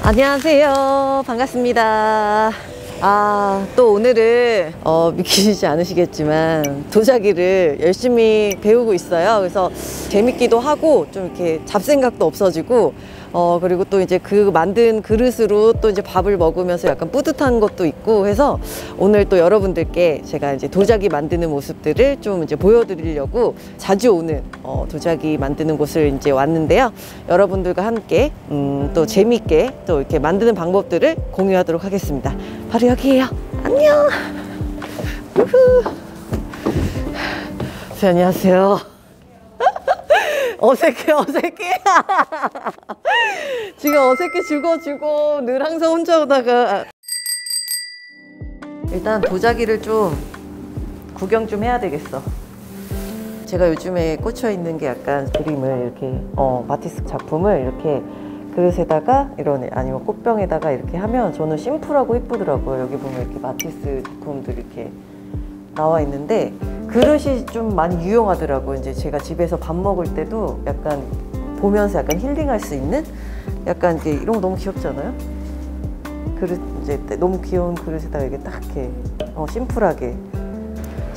안녕하세요. 반갑습니다. 또 오늘은 믿기지 않으시겠지만 도자기를 열심히 배우고 있어요. 그래서 재밌기도 하고 좀 이렇게 잡생각도 없어지고 그리고 또 이제 그 만든 그릇으로 또 이제 밥을 먹으면서 약간 뿌듯한 것도 있고 해서 오늘 또 여러분들께 제가 이제 도자기 만드는 모습들을 좀 이제 보여드리려고 자주 오는 도자기 만드는 곳을 이제 왔는데요. 여러분들과 함께 또 재밌게 또 이렇게 만드는 방법들을 공유하도록 하겠습니다. 바로 여기에요. 안녕. 우후. 네, 안녕하세요. 어색해. 지금 어색해 죽어 늘 항상 혼자 오다가 일단 도자기를 좀 구경 좀 해야 되겠어. 제가 요즘에 꽂혀 있는 게 약간 그림을 이렇게 마티스 작품을 이렇게 그릇에다가 아니면 꽃병에다가 이렇게 하면 저는 심플하고 예쁘더라고요. 여기 보면 이렇게 마티스 작품들 이렇게 나와 있는데 그릇이 좀 많이 유용하더라고요. 이제 제가 집에서 밥 먹을 때도 약간 보면서 약간 힐링할 수 있는 약간 이게 이런 거 너무 귀엽잖아요. 그릇 이제 너무 귀여운 그릇에다가 이렇게 딱 이렇게 심플하게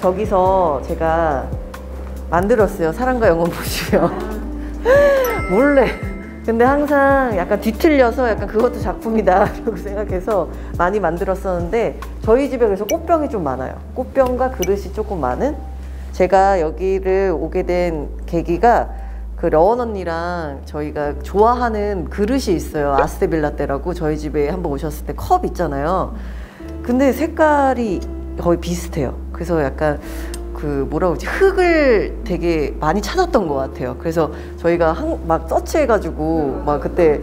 저기서 제가 만들었어요. 사랑과 영혼 보시면 몰래. 근데 항상 약간 뒤틀려서 약간 그것도 작품이다 라고 생각해서 많이 만들었었는데 저희 집에 그래서 꽃병이 좀 많아요. 꽃병과 그릇이 조금 많은. 제가 여기를 오게 된 계기가 그 러원 언니랑 저희가 좋아하는 그릇이 있어요. 아스테빌라떼라고 저희 집에 한번 오셨을 때 컵 있잖아요. 근데 색깔이 거의 비슷해요. 그래서 약간 그 뭐라고 그러지, 흙을 되게 많이 찾았던 것 같아요. 그래서 저희가 막 서치해가지고 막 그때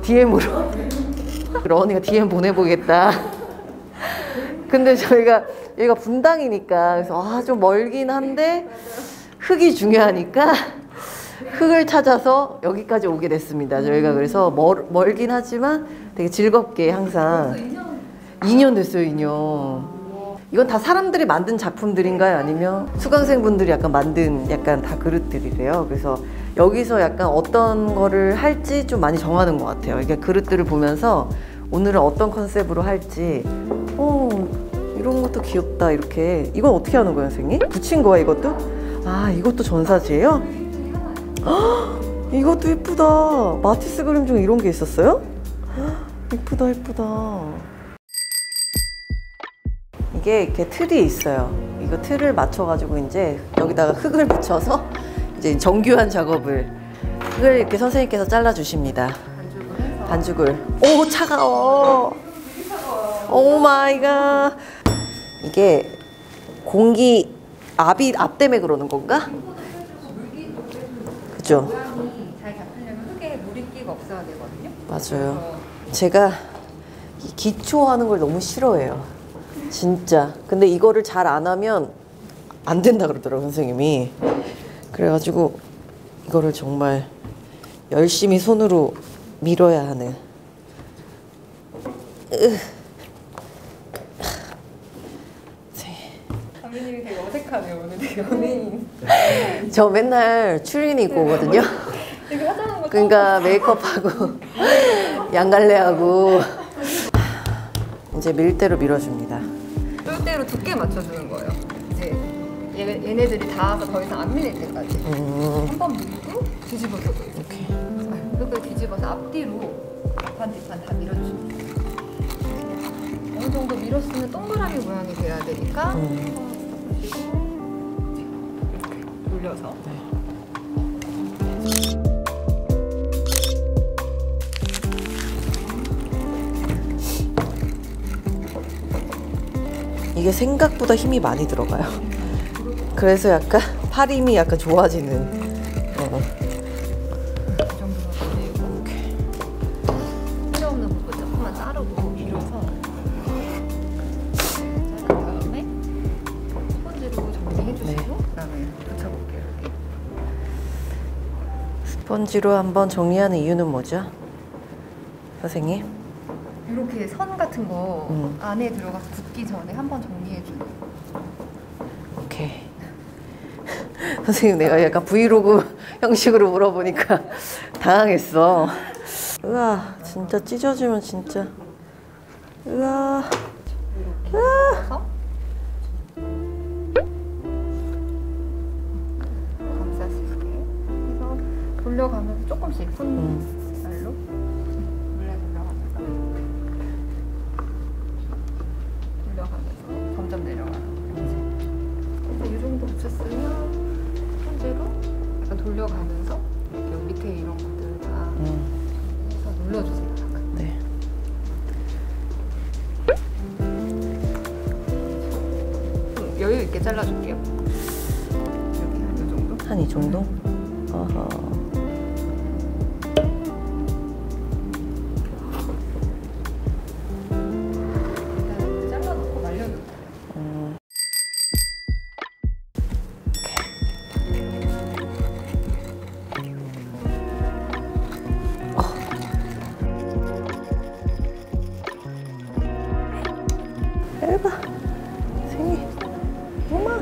DM으로 러언니가 DM 보내보겠다. 근데 저희가 여기가 분당이니까 그래서 좀 멀긴 한데 흙이 중요하니까 흙을 찾아서 여기까지 오게 됐습니다. 저희가 그래서 멀긴 하지만 되게 즐겁게 항상 2년 됐어요. 2년. 이건 다 사람들이 만든 작품들인가요? 아니면 수강생분들이 약간 만든 약간 다 그릇들이래요. 그래서 여기서 약간 어떤 거를 할지 좀 많이 정하는 것 같아요. 이게 그릇들을 보면서 오늘은 어떤 컨셉으로 할지. 이런 것도 귀엽다. 이렇게. 이건 어떻게 하는 거예요, 선생님? 붙인 거야, 이것도? 이것도 전사지예요? 이것도 예쁘다. 마티스 그림 중에 이런 게 있었어요? 예쁘다. 이게 이렇게 틀이 있어요. 이거 틀을 맞춰가지고 이제 여기다가 흙을 붙여서 이제 정교한 작업을 흙을 이렇게 선생님께서 잘라주십니다. 반죽을. 오, 차가워. 오 마이 갓. 이게 공기 압 때문에 그러는 건가? 그죠? 잘 잡히려면 흙에 물기가 없어야 되거든요. 맞아요. 제가 기초하는 걸 너무 싫어해요. 진짜. 근데 이거를 잘 안 하면 안 된다 그러더라고요, 선생님이. 그래가지고 이거를 정말 열심히 손으로 밀어야 하는. 선배님이 되게 어색하네요. 오늘 되게 연예인. 저 맨날 추리닝 입고 오거든요. 되게 화장한 거. 그러니까 메이크업하고 양갈래하고 이제 밀대로 밀어줍니다. 똘대로 두께 맞춰주는 거예요. 이제 얘네들이 닿아서 더 이상 안 밀릴 때까지. 한번 밀고 뒤집어서 이렇게. 흙을 뒤집어서 앞뒤로 반 뒷판 다 밀어줍니다. 어느 정도 밀었으면 동그라미 모양이 돼야 되니까 이렇게 돌려서. 이게 생각보다 힘이 많이 들어가요. 그래서 약간 팔 힘이 약간 좋아지는. 이 정도만 돌리고 필요 없는 부분 조금만 자르고 밀어서 자른 다음에 스펀지로 정리해주시고 그다음에 붙여볼게요. 스펀지로 한번 정리하는 이유는 뭐죠? 선생님? 이렇게 선 같은 거 음. 안에 들어가서 붙기 전에 한번 정리해주는. 오케이. 선생님, 내가 약간 브이로그 형식으로 물어보니까 당황했어. 으아, 진짜 찢어지면 진짜. 으아. 그래서 감쌀 수 있게 해서 돌려가면서 조금씩 손날로 돌려가면서 점점 내려가는 거지. 그래서 이 정도 붙였으면 손질로 약간 돌려가면서 여기 밑에 이런 것들 다 해서 눌러주세요. 네. 여유 있게 잘라줄게요. 이렇게 한 이 정도? 한 이 정도? 어허. 일단 잘라놓고 말려놓을게요. 얇아. 생이. 엄마.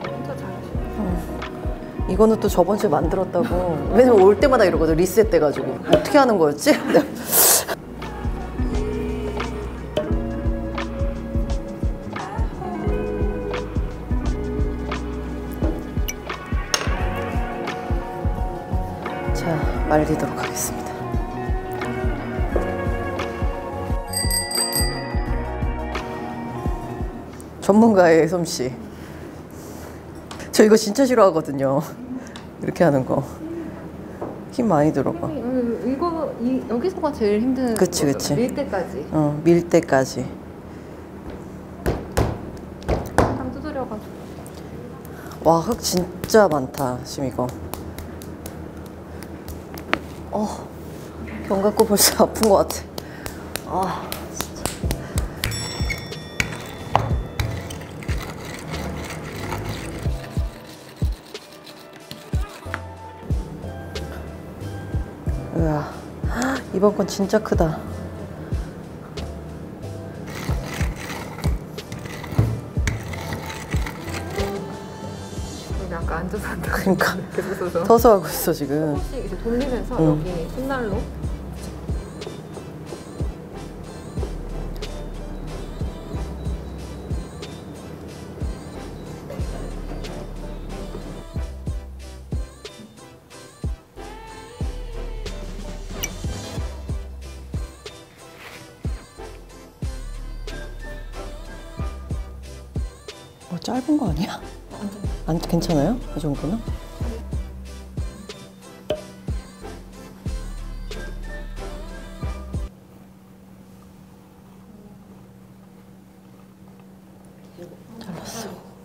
혼자 잘하시네. 이거는 또 저번 주에 만들었다고. 왜냐면 올 때마다 이러거든. 리셋 돼가지고. 어떻게 하는 거였지? 자, 말리도록 하겠습니다. 전문가의 솜씨. 저 이거 진짜 싫어하거든요. 이렇게 하는 거. 힘 많이 들어가. 여기서가 제일 힘든 그치, 거죠. 그치. 밀 때까지 밀 때까지. 항상 두드려가지고. 와, 흙 진짜 많다, 지금 이거. 견 갖고 벌써 아픈 것 같아. 진짜. 으아, 이번 건 진짜 크다. 여기 아까 앉아서 한다. 그러니까 계속 서서 서서 하고 있어 지금. 조금씩 이제 돌리면서 여기 손날로 짧은 거 아니야? 안 괜찮아요? 이 정도는?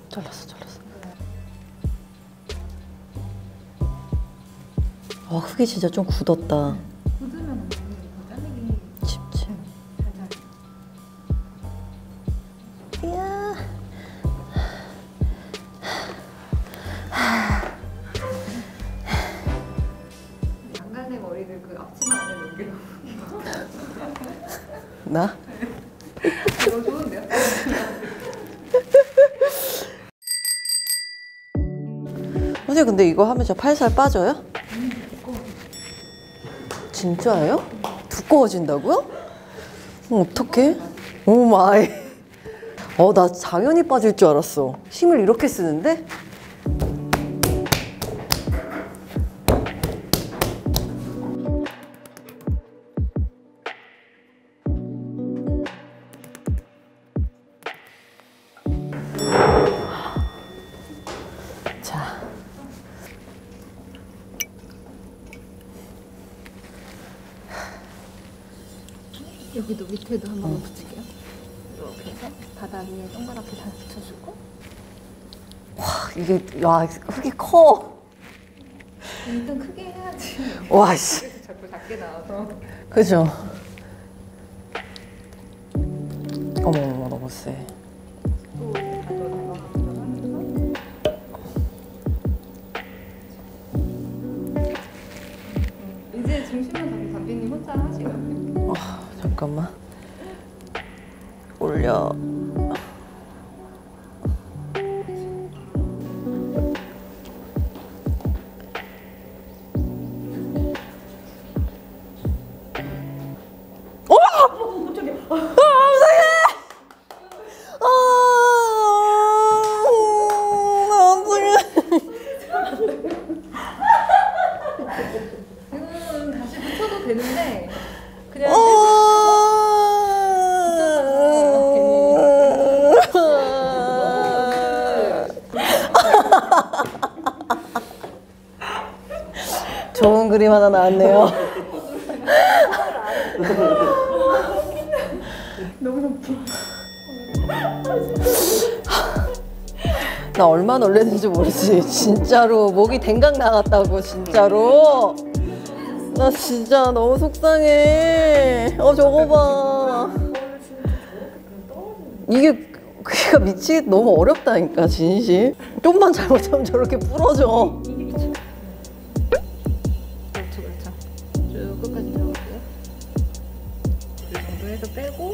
잘랐어. 아, 흙이 진짜 좀 굳었다. 굳으면 안 돼. 잘리기 쉽지. 잘 이야. 양갈래 머리를 그 앞치마 안에 넘겨. 나? 이거 좋은데요? 선생님, 근데 이거 하면 저 팔살 빠져요? 진짜예요? 두꺼워진다고요? 어떡해? 오 마이. 나 당연히 빠질 줄 알았어. 힘을 이렇게 쓰는데? 자. 여기도 밑에도 한 번만 붙일게요. 이렇게 해서 바닥 위에 동그랗게 잘 붙여주고. 이게, 와, 흙이 커. 일단 크게 해야지. 와, 씨. 자꾸 작게 나와서. 그죠? 어머, 너무 세. 또 잠깐만. 올려. 이거는 다시 붙여도 되는데 그냥 좋은 그림 하나 나왔네요. 너무 웃겨. 나 얼마 놀랐는지 모르지. 진짜로 목이 댕강 나갔다고. 진짜로 나 진짜 너무 속상해. 저거 봐. 이게 그니까 미치겠. 너무 어렵다니까 진심. 좀만 잘못하면 저렇게 부러져. 그렇죠. 쭉 끝까지 들어갈게요. 이 정도 해서 빼고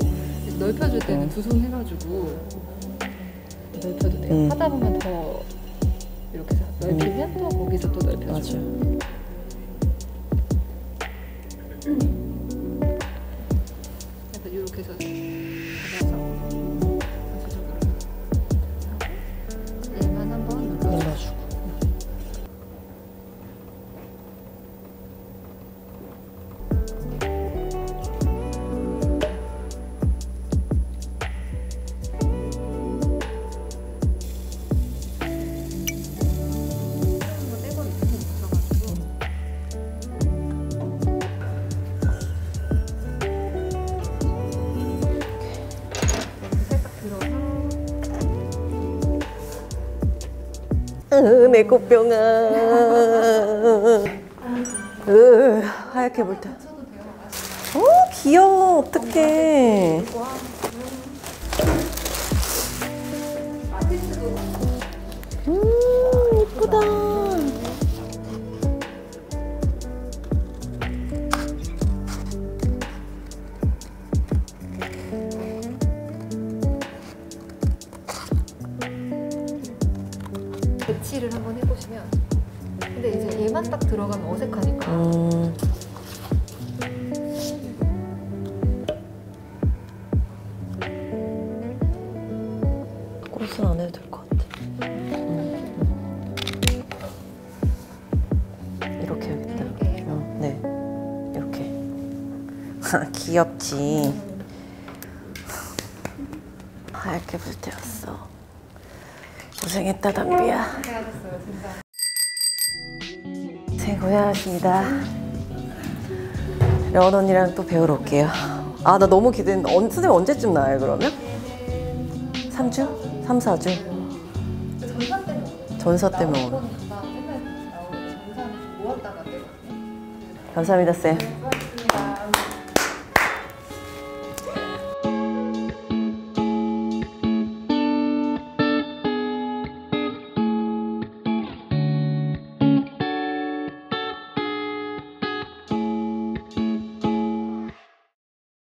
넓혀줄 때는 두 손 해가지고 넓혀도 돼요. 하다 보면 더 이렇게 넓히면 또 거기서 또 넓혀줘. 맞아요. 그래서 이렇게 해서 잡아서 전체적으로 하고 얘만 한번 눌러주고. 떼고 이렇게 붙여가지고 내 꽃병아. 하얗게 볼 때. 귀여워. 어떡해. 예쁘다. 배치를 한번 해보시면 근데 이제 얘만 딱 들어가면 어색하니까 꽃은 안 해도 될 것 같아. 이렇게 해야겠다. 네, 이렇게. 귀엽지. 하얗게 불태웠어. 고생했다 담비야. 고생하셨어요 진짜. 고생하셨습니다. 려원 언니랑 또 배우러 올게요. 나 너무 기대된다. 선생님 언제쯤 나와요 그러면? 3주? 3, 4주? 전사 때문에 전사 때문에 오고. 맨날 나오는 전사 모았다가 내가 감사합니다 쌤.